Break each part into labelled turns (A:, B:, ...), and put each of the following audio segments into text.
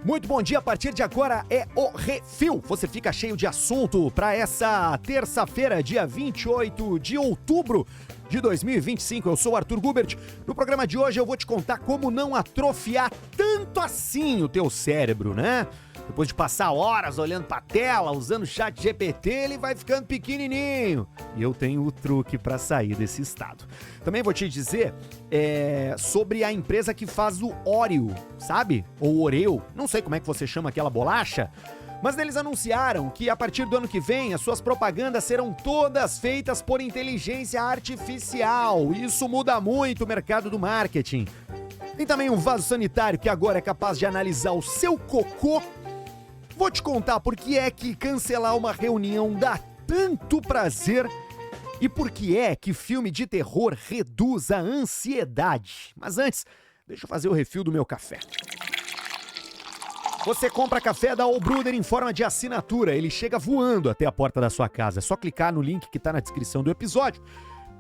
A: Muito bom dia, a partir de agora é o Refil. Você fica cheio de assunto para essa terça-feira, dia 28 de outubro de 2025. Eu sou o Arthur Gubert. No programa de hoje eu vou te contar como não atrofiar tanto assim o teu cérebro, né? Depois de passar horas olhando pra tela, usando o chat GPT, ele vai ficando pequenininho. E eu tenho o truque pra sair desse estado. Também vou te dizer sobre a empresa que faz o Oreo, sabe? Ou Oreo, não sei como é que você chama aquela bolacha. Mas eles anunciaram que a partir do ano que vem as suas propagandas serão todas feitas por inteligência artificial. Isso muda muito o mercado do marketing. Tem também um vaso sanitário que agora é capaz de analisar o seu cocô. Vou te contar por que é que cancelar uma reunião dá tanto prazer e por que é que filme de terror reduz a ansiedade. Mas antes, deixa eu fazer o refil do meu café. Você compra café da All Brewder em forma de assinatura, ele chega voando até a porta da sua casa. É só clicar no link que tá na descrição do episódio,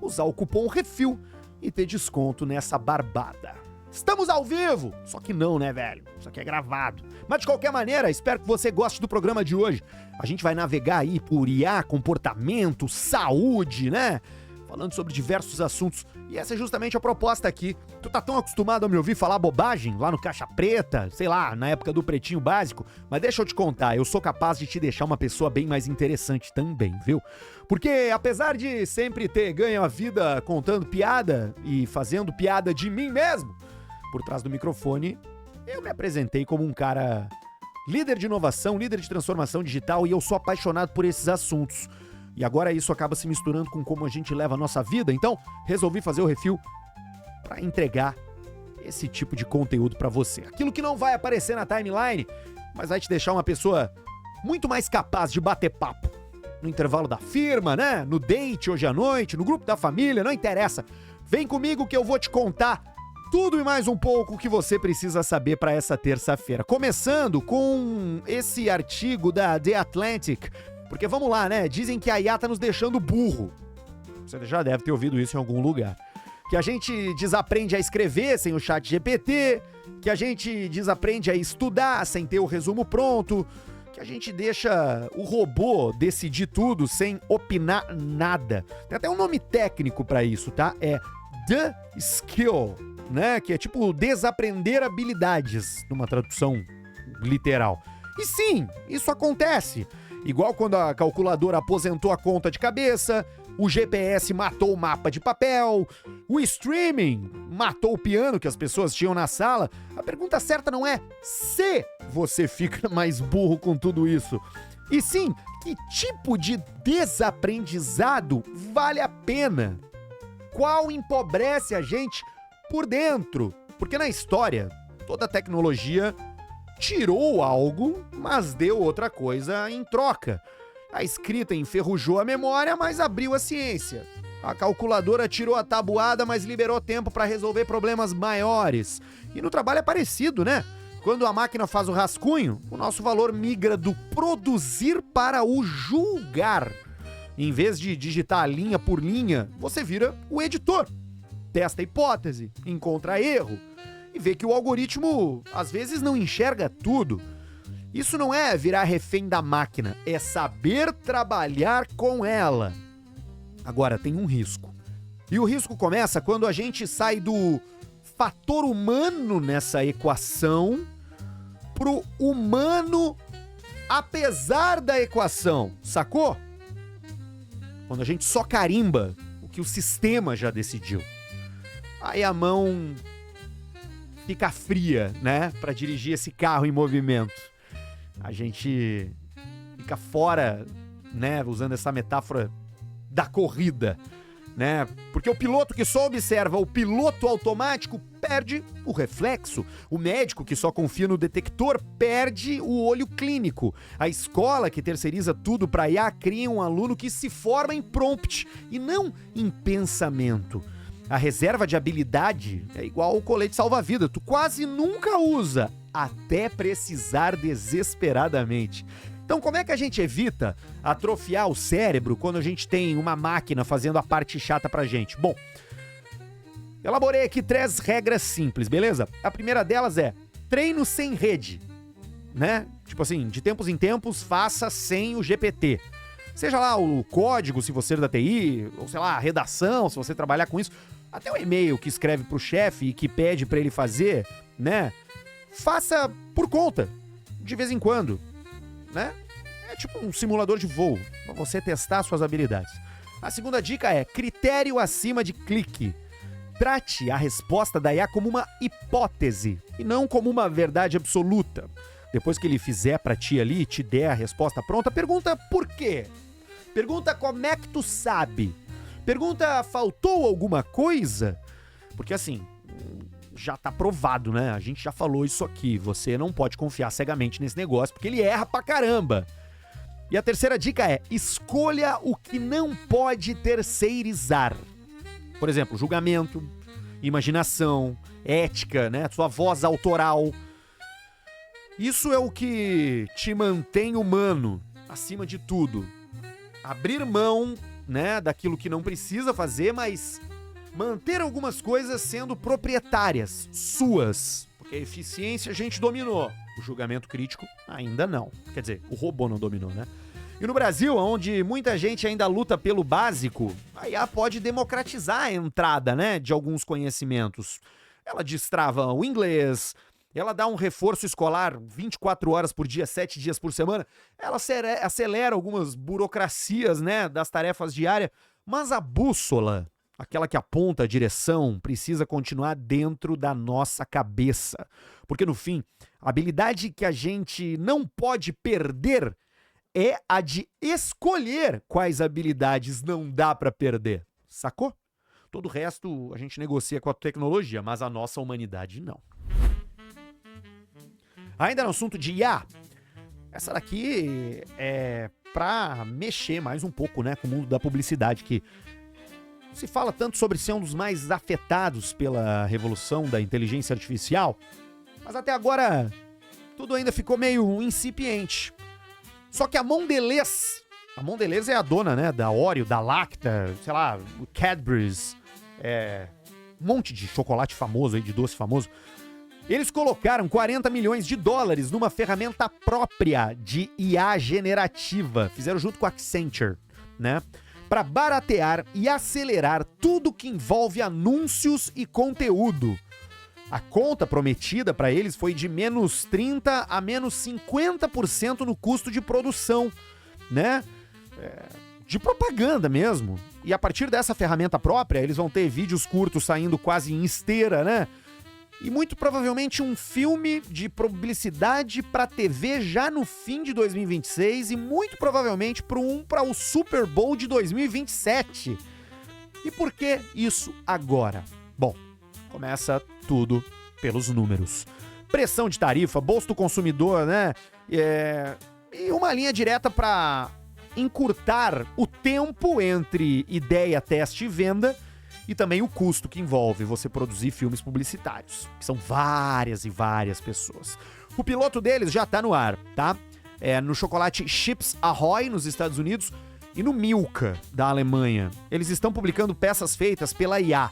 A: usar o cupom REFIL e ter desconto nessa barbada. Estamos ao vivo! Só que não, né, velho? Isso aqui é gravado. Mas de qualquer maneira, espero que você goste do programa de hoje. A gente vai navegar aí por IA, comportamento, saúde, né? Falando sobre diversos assuntos. E essa é justamente a proposta aqui. Tu tá tão acostumado a me ouvir falar bobagem lá no Caixa Preta, sei lá, na época do Pretinho Básico, mas deixa eu te contar, eu sou capaz de te deixar uma pessoa bem mais interessante também, viu? Porque apesar de sempre ter ganho a vida contando piada e fazendo piada de mim mesmo, por trás do microfone, eu me apresentei como um cara líder de inovação, líder de transformação digital, e eu sou apaixonado por esses assuntos. E agora isso acaba se misturando com como a gente leva a nossa vida, então resolvi fazer o refil para entregar esse tipo de conteúdo para você. Aquilo que não vai aparecer na timeline, mas vai te deixar uma pessoa muito mais capaz de bater papo. No intervalo da firma, né? No date hoje à noite, no grupo da família, não interessa. Vem comigo que eu vou te contar tudo e mais um pouco que você precisa saber para essa terça-feira. Começando com esse artigo da The Atlantic, porque vamos lá, né? Dizem que a IA tá nos deixando burro. Você já deve ter ouvido isso em algum lugar. Que a gente desaprende a escrever sem o chat GPT, que a gente desaprende a estudar sem ter o resumo pronto, que a gente deixa o robô decidir tudo sem opinar nada. Tem até um nome técnico para isso, tá? É The Skill, né? Que é tipo desaprender habilidades, numa tradução literal. E sim, isso acontece. Igual quando a calculadora aposentou a conta de cabeça, o GPS matou o mapa de papel, o streaming matou o piano que as pessoas tinham na sala. A pergunta certa não é se você fica mais burro com tudo isso, e sim, que tipo de desaprendizado vale a pena? Qual empobrece a gente por dentro? Porque na história, toda tecnologia tirou algo, mas deu outra coisa em troca. A escrita enferrujou a memória, mas abriu a ciência. A calculadora tirou a tabuada, mas liberou tempo para resolver problemas maiores. E no trabalho é parecido, né? Quando a máquina faz o rascunho, o nosso valor migra do produzir para o julgar. Em vez de digitar linha por linha, você vira o editor. Testa a hipótese, encontra erro e vê que o algoritmo às vezes não enxerga tudo. Isso não é virar refém da máquina, é saber trabalhar com ela. Agora, tem um risco. E o risco começa quando a gente sai do fator humano nessa equação pro humano apesar da equação, sacou? Quando a gente só carimba o que o sistema já decidiu. Aí a mão fica fria, né? Pra dirigir esse carro em movimento. A gente fica fora, né? Usando essa metáfora da corrida, né? Porque o piloto que só observa o piloto automático perde o reflexo. O médico que só confia no detector perde o olho clínico. A escola que terceiriza tudo para IA cria um aluno que se forma em prompt e não em pensamento. A reserva de habilidade é igual ao colete salva-vida. Tu quase nunca usa, até precisar desesperadamente. Então, como é que a gente evita atrofiar o cérebro quando a gente tem uma máquina fazendo a parte chata pra gente? Bom, elaborei aqui 3 regras simples, beleza? A primeira delas é treino sem rede. né? Tipo assim, de tempos em tempos, faça sem o GPT. Seja lá o código, se você é da TI, ou sei lá, a redação, se você trabalhar com isso. Até o e-mail que escreve pro chefe e que pede pra ele fazer, né? Faça por conta, de vez em quando, né? É tipo um simulador de voo, pra você testar suas habilidades. A segunda dica é critério acima de clique. Trate a resposta da IA como uma hipótese e não como uma verdade absoluta. Depois que ele fizer pra ti ali e te der a resposta pronta, pergunta por quê? Pergunta como é que tu sabe? Pergunta, faltou alguma coisa? Porque assim, já tá provado, né? A gente já falou isso aqui. Você não pode confiar cegamente nesse negócio, porque ele erra pra caramba. E a terceira dica é, escolha o que não pode terceirizar. Por exemplo, julgamento, imaginação, ética, né? Sua voz autoral. Isso é o que te mantém humano, acima de tudo. Abrir mão, né, daquilo que não precisa fazer, mas manter algumas coisas sendo proprietárias, suas. Porque a eficiência a gente dominou, o julgamento crítico ainda não. Quer dizer, o robô não dominou, né? E no Brasil, onde muita gente ainda luta pelo básico, a IA pode democratizar a entrada, né, de alguns conhecimentos. Ela destrava o inglês, ela dá um reforço escolar 24 horas por dia, 7 dias por semana. Ela acelera algumas burocracias, né, das tarefas diárias. Mas a bússola, aquela que aponta a direção, precisa continuar dentro da nossa cabeça. Porque, no fim, a habilidade que a gente não pode perder é a de escolher quais habilidades não dá pra perder. Sacou? Todo o resto a gente negocia com a tecnologia, mas a nossa humanidade não. Ainda no assunto de IA, essa daqui é pra mexer mais um pouco, né, com o mundo da publicidade, que se fala tanto sobre ser um dos mais afetados pela revolução da inteligência artificial, mas até agora tudo ainda ficou meio incipiente. Só que a Mondelez é a dona, né, da Oreo, da Lacta, sei lá, o Cadbury's, um monte de chocolate famoso aí, de doce famoso. Eles colocaram 40 milhões de dólares numa ferramenta própria de IA generativa. Fizeram junto com a Accenture, né? Para baratear e acelerar tudo que envolve anúncios e conteúdo. A conta prometida para eles foi de menos 30% a menos 50% no custo de produção, né? De propaganda mesmo. E a partir dessa ferramenta própria, eles vão ter vídeos curtos saindo quase em esteira, né? E muito provavelmente um filme de publicidade pra TV já no fim de 2026 e muito provavelmente para o Super Bowl de 2027. E por que isso agora? Bom, começa tudo pelos números. Pressão de tarifa, bolso do consumidor, né? E uma linha direta para encurtar o tempo entre ideia, teste e venda, e também o custo que envolve você produzir filmes publicitários, que são várias e várias pessoas. O piloto deles já tá no ar, tá? No chocolate Chips Ahoy, nos Estados Unidos, e no Milka, da Alemanha. Eles estão publicando peças feitas pela IA.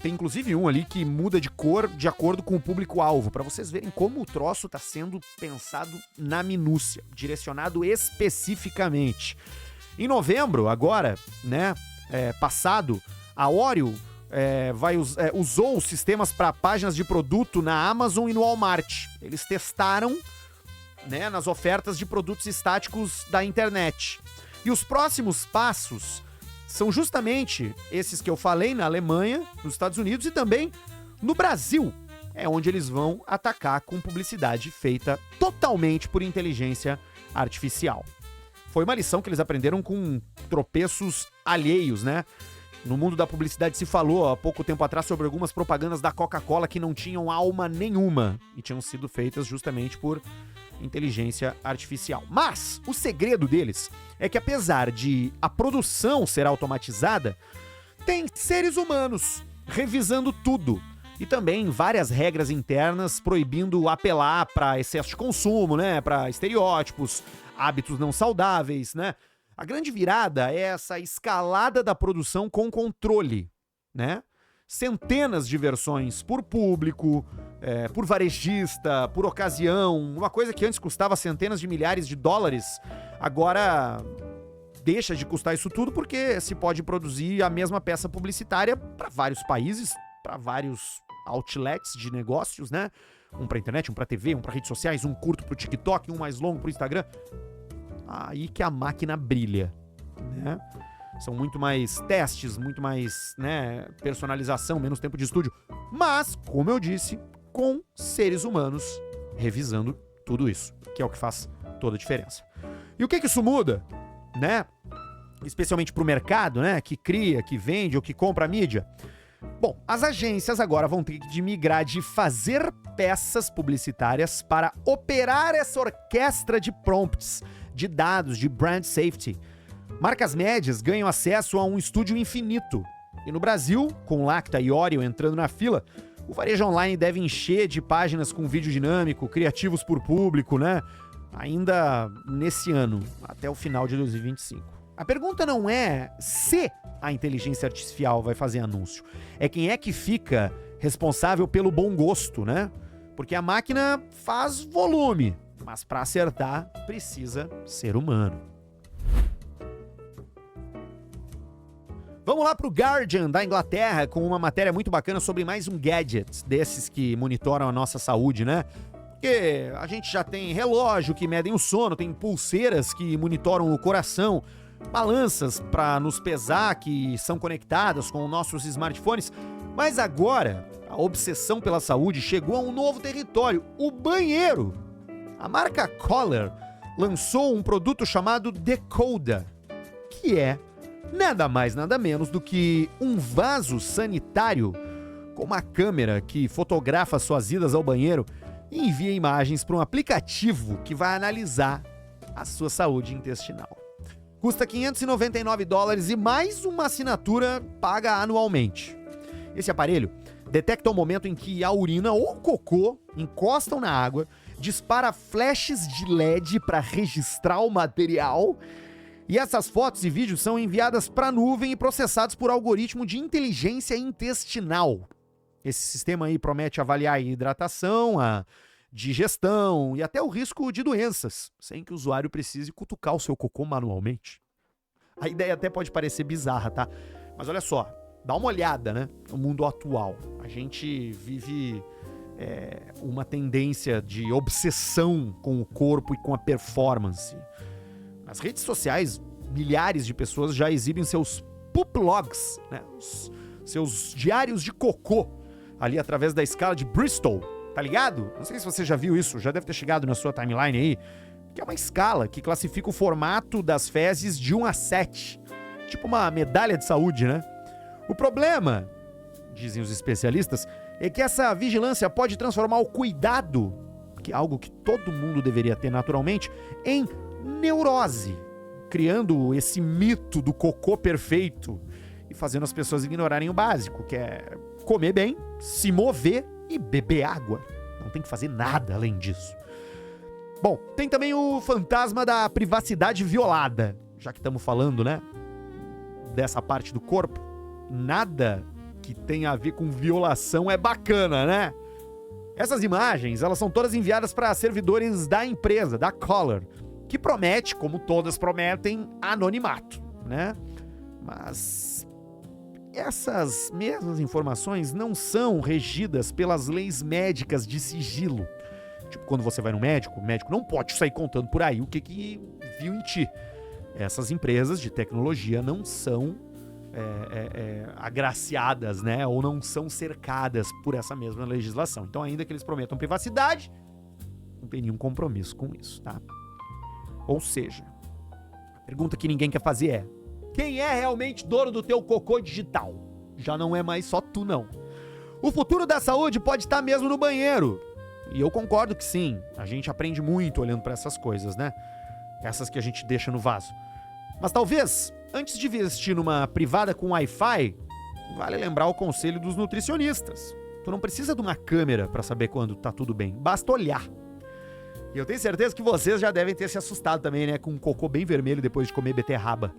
A: Tem inclusive um ali que muda de cor de acordo com o público-alvo, para vocês verem como o troço tá sendo pensado na minúcia, direcionado especificamente. Em novembro, agora, né, passado, a Oreo usou os sistemas para páginas de produto na Amazon e no Walmart. Eles testaram, né, nas ofertas de produtos estáticos da internet. E os próximos passos são justamente esses que eu falei na Alemanha, nos Estados Unidos e também no Brasil. É onde eles vão atacar com publicidade feita totalmente por inteligência artificial. Foi uma lição que eles aprenderam com tropeços alheios, né? No mundo da publicidade se falou há pouco tempo atrás sobre algumas propagandas da Coca-Cola que não tinham alma nenhuma e tinham sido feitas justamente por inteligência artificial. Mas o segredo deles é que, apesar de a produção ser automatizada, tem seres humanos revisando tudo. E também várias regras internas proibindo apelar para excesso de consumo, né? Para estereótipos, hábitos não saudáveis, né? A grande virada é essa escalada da produção com controle, né? centenas de versões por público, por varejista, por ocasião. Uma coisa que antes custava centenas de milhares de dólares, agora deixa de custar isso tudo porque se pode produzir a mesma peça publicitária para vários países, para vários outlets de negócios, né? Um para internet, um para TV, um para redes sociais, um curto para o TikTok, um mais longo para o Instagram. Aí que a máquina brilha, né? São muito mais testes, muito mais, né, personalização, menos tempo de estúdio. Mas, como eu disse, com seres humanos revisando tudo isso, que é o que faz toda a diferença. E o que isso muda, né? Especialmente pro mercado, né? Que cria, que vende ou que compra a mídia. Bom, as agências agora vão ter de migrar de fazer peças publicitárias para operar essa orquestra de prompts, de dados, de brand safety. Marcas médias ganham acesso a um estúdio infinito. E no Brasil, com Lacta e Oreo entrando na fila, o varejo online deve encher de páginas com vídeo dinâmico, criativos por público, né? Ainda nesse ano, até o final de 2025. A pergunta não é se a inteligência artificial vai fazer anúncio, é quem é que fica responsável pelo bom gosto, né? Porque a máquina faz volume, mas para acertar precisa ser humano. Vamos lá pro Guardian da Inglaterra com uma matéria muito bacana sobre mais um gadget desses que monitoram a nossa saúde, né? Porque a gente já tem relógio que medem o sono, tem pulseiras que monitoram o coração, balanças para nos pesar que são conectadas com nossos smartphones. Mas agora, a obsessão pela saúde chegou a um novo território, o banheiro. A marca Kohler lançou um produto chamado Decoda, que é nada mais, nada menos do que um vaso sanitário com uma câmera que fotografa suas idas ao banheiro e envia imagens para um aplicativo que vai analisar a sua saúde intestinal. Custa $599 e mais uma assinatura paga anualmente. Esse aparelho detecta o momento em que a urina ou o cocô encostam na água, dispara flashes de LED para registrar o material. E essas fotos e vídeos são enviadas para a nuvem e processados por algoritmo de inteligência intestinal. Esse sistema aí promete avaliar a hidratação, a digestão e até o risco de doenças, sem que o usuário precise cutucar o seu cocô manualmente. A ideia até pode parecer bizarra, tá? Mas olha só, dá uma olhada, né? No mundo atual. A gente vive uma tendência de obsessão com o corpo e com a performance. Nas redes sociais, milhares de pessoas já exibem seus poop logs, né? Os seus diários de cocô, ali através da escala de Bristol, tá ligado? Não sei se você já viu isso, já deve ter chegado na sua timeline aí, que é uma escala que classifica o formato das fezes de 1 a 7. Tipo uma medalha de saúde, né? O problema, dizem os especialistas, é que essa vigilância pode transformar o cuidado, que é algo que todo mundo deveria ter naturalmente, em neurose, criando esse mito do cocô perfeito e fazendo as pessoas ignorarem o básico, que é comer bem, se mover e beber água. Não tem que fazer nada além disso. Bom, tem também o fantasma da privacidade violada, já que estamos falando, né, dessa parte do corpo. Nada que tenha a ver com violação é bacana, né? Essas imagens, elas são todas enviadas para servidores da empresa, da Kohler, que promete, como todas prometem, anonimato, né? Mas essas mesmas informações não são regidas pelas leis médicas de sigilo. Tipo, quando você vai no médico, o médico não pode sair contando por aí o que viu em ti. Essas empresas de tecnologia não são agraciadas, né? Ou não são cercadas por essa mesma legislação. Então, ainda que eles prometam privacidade, não tem nenhum compromisso com isso, tá? Ou seja, a pergunta que ninguém quer fazer é: quem é realmente dono do teu cocô digital? Já não é mais só tu, não. O futuro da saúde pode estar mesmo no banheiro. E eu concordo que sim, a gente aprende muito olhando para essas coisas, né? Essas que a gente deixa no vaso. Mas talvez, antes de investir numa privada com Wi-Fi, vale lembrar o conselho dos nutricionistas. Tu não precisa de uma câmera para saber quando tá tudo bem, basta olhar. E eu tenho certeza que vocês já devem ter se assustado também, né? Com um cocô bem vermelho depois de comer beterraba.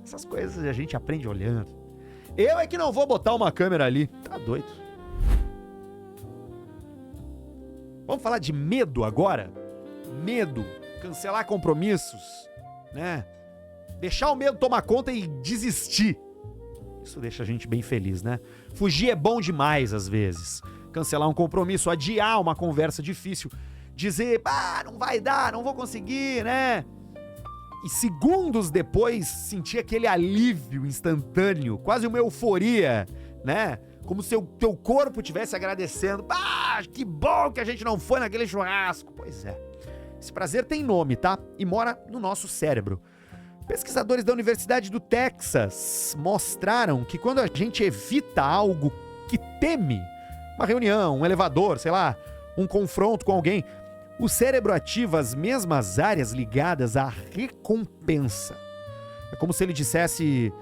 A: Essas coisas a gente aprende olhando. Eu é que não vou botar uma câmera ali. Tá doido. Vamos falar de medo agora? Medo. Cancelar compromissos, né? Deixar o medo tomar conta e desistir. Isso deixa a gente bem feliz, né? Fugir é bom demais às vezes. Cancelar um compromisso, adiar uma conversa difícil, dizer, não vai dar, não vou conseguir, né? E segundos depois sentir aquele alívio instantâneo, quase uma euforia, né? Como se o teu corpo estivesse agradecendo. Que bom que a gente não foi naquele churrasco. Pois é. Esse prazer tem nome, tá? E mora no nosso cérebro. Pesquisadores da Universidade do Texas mostraram que quando a gente evita algo que teme, uma reunião, um elevador, sei lá, um confronto com alguém, o cérebro ativa as mesmas áreas ligadas à recompensa. É como se ele dissesse: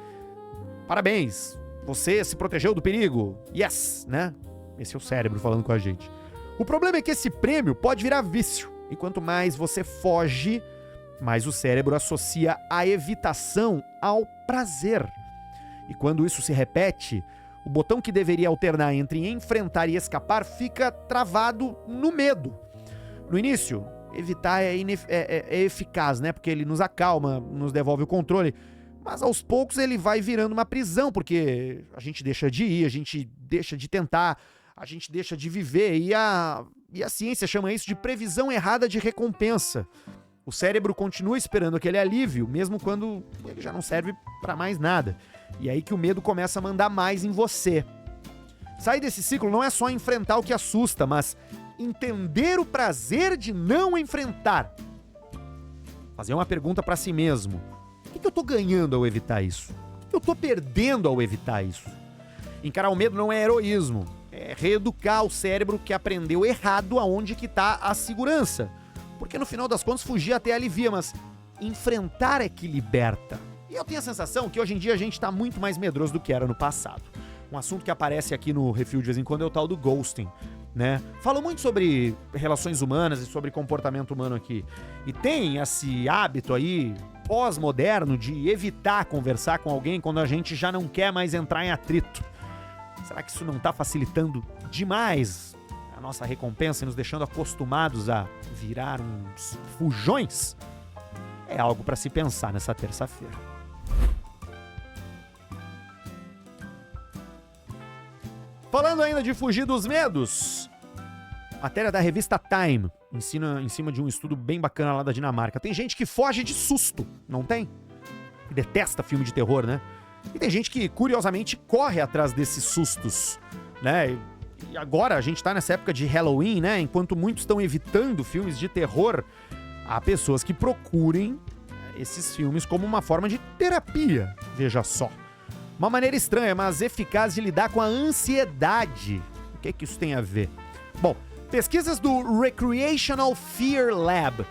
A: parabéns, você se protegeu do perigo. Yes, né? Esse é o cérebro falando com a gente. O problema é que esse prêmio pode virar vício. E quanto mais você foge, mais o cérebro associa a evitação ao prazer. E quando isso se repete, o botão que deveria alternar entre enfrentar e escapar fica travado no medo. No início, evitar é eficaz, né? Porque ele nos acalma, nos devolve o controle. Mas aos poucos ele vai virando uma prisão, porque a gente deixa de ir, a gente deixa de tentar, a gente deixa de viver. E a ciência chama isso de previsão errada de recompensa. O cérebro continua esperando aquele alívio, mesmo quando ele já não serve para mais nada. E é aí que o medo começa a mandar mais em você. Sair desse ciclo não é só enfrentar o que assusta, mas entender o prazer de não enfrentar. Fazer uma pergunta para si mesmo. O que eu tô ganhando ao evitar isso? O que eu tô perdendo ao evitar isso? Encarar o medo não é heroísmo. É reeducar o cérebro que aprendeu errado aonde que tá a segurança. Porque no final das contas fugir até alivia, mas enfrentar é que liberta. E eu tenho a sensação que hoje em dia a gente tá muito mais medroso do que era no passado. Um assunto que aparece aqui no Refil de vez em quando é o tal do ghosting, né? Falo muito sobre relações humanas e sobre comportamento humano aqui. E tem esse hábito aí pós-moderno de evitar conversar com alguém quando a gente já não quer mais entrar em atrito. Será que isso não tá facilitando demais a nossa recompensa e nos deixando acostumados a virar uns fujões? É algo para se pensar nessa terça-feira. Falando ainda de fugir dos medos, matéria da revista Time, em cima de um estudo bem bacana lá da Dinamarca. Tem gente que foge de susto, não tem? Que detesta filme de terror, né? E tem gente que, curiosamente, corre atrás desses sustos, né? E agora a gente tá nessa época de Halloween, né? Enquanto muitos estão evitando filmes de terror, há pessoas que procurem esses filmes como uma forma de terapia, veja só. Uma maneira estranha, mas eficaz de lidar com a ansiedade. O que é que isso tem a ver? Bom, pesquisas do Recreational Fear Lab,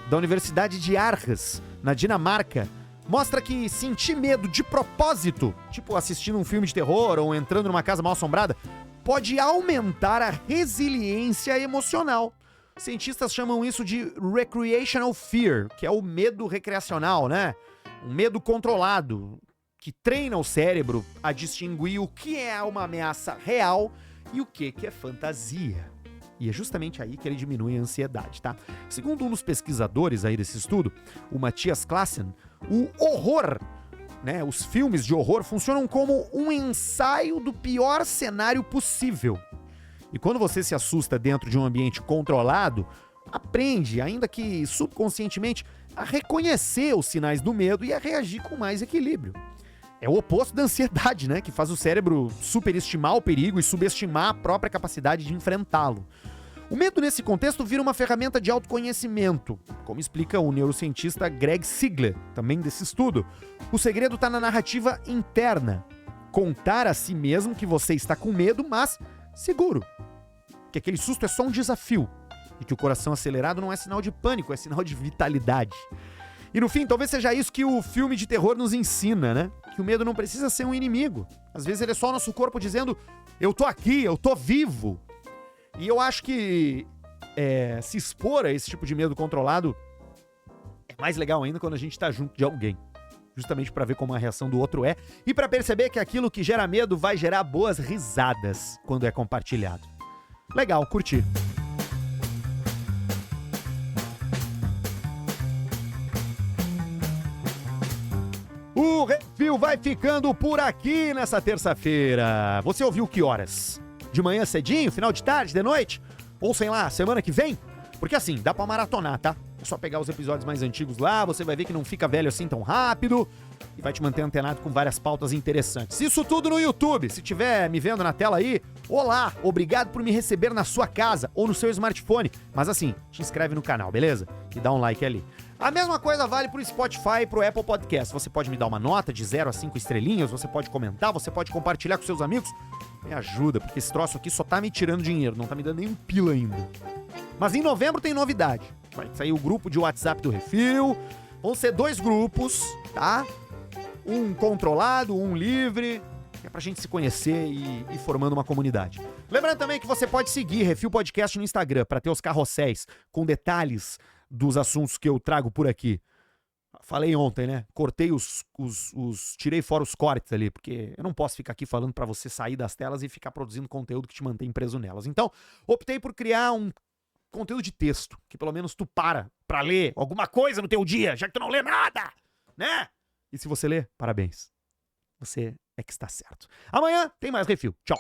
A: da Universidade de Aarhus, na Dinamarca, mostra que sentir medo de propósito, tipo assistindo um filme de terror ou entrando numa casa mal assombrada, pode aumentar a resiliência emocional. Cientistas chamam isso de recreational fear, que é o medo recreacional, né? Um medo controlado, que treina o cérebro a distinguir o que é uma ameaça real e o que é fantasia. E é justamente aí que ele diminui a ansiedade, tá? Segundo um dos pesquisadores aí desse estudo, o Matthias Klassen, o horror, né, os filmes de horror funcionam como um ensaio do pior cenário possível. E quando você se assusta dentro de um ambiente controlado, aprende, ainda que subconscientemente, a reconhecer os sinais do medo e a reagir com mais equilíbrio. É o oposto da ansiedade, né? Que faz o cérebro superestimar o perigo e subestimar a própria capacidade de enfrentá-lo. O medo, nesse contexto, vira uma ferramenta de autoconhecimento, como explica o neurocientista Greg Sigler, também desse estudo. O segredo está na narrativa interna. Contar a si mesmo que você está com medo, mas seguro. Que aquele susto é só um desafio. E que o coração acelerado não é sinal de pânico, é sinal de vitalidade. E no fim, talvez seja isso que o filme de terror nos ensina, né? Que o medo não precisa ser um inimigo. Às vezes ele é só o nosso corpo dizendo: eu tô aqui, eu tô vivo. E eu acho que se expor a esse tipo de medo controlado é mais legal ainda quando a gente tá junto de alguém. justamente pra ver como a reação do outro é e pra perceber que aquilo que gera medo vai gerar boas risadas quando é compartilhado. Legal, curti. O Refil vai ficando por aqui nessa terça-feira. Você ouviu que horas? De manhã cedinho, final de tarde, de noite? Ou sei lá, semana que vem? Porque assim, dá pra maratonar, tá? É só pegar os episódios mais antigos lá, você vai ver que não fica velho assim tão rápido e vai te manter antenado com várias pautas interessantes. Isso tudo no YouTube. Se tiver me vendo na tela aí, olá, obrigado por me receber na sua casa ou no seu smartphone. Mas assim, te inscreve no canal, beleza? E dá um like ali. A mesma coisa vale pro Spotify e pro Apple Podcast. Você pode me dar uma nota de 0 a 5 estrelinhas, você pode comentar, você pode compartilhar com seus amigos. Me ajuda, porque esse troço aqui só tá me tirando dinheiro, não tá me dando nem um pila ainda. Mas em novembro tem novidade. Vai sair o grupo de WhatsApp do Refil. Vão ser 2 grupos, tá? Um controlado, um livre. É pra gente se conhecer e ir formando uma comunidade. Lembrando também que você pode seguir Refil Podcast no Instagram pra ter os carrosséis com detalhes dos assuntos que eu trago por aqui. Falei ontem, né? Cortei tirei fora os cortes ali, porque eu não posso ficar aqui falando pra você sair das telas e ficar produzindo conteúdo que te mantém preso nelas. Então, optei por criar um conteúdo de texto, que pelo menos tu pra ler alguma coisa no teu dia, já que tu não lê nada, né? E se você lê, parabéns. Você é que está certo. Amanhã tem mais Refil. Tchau.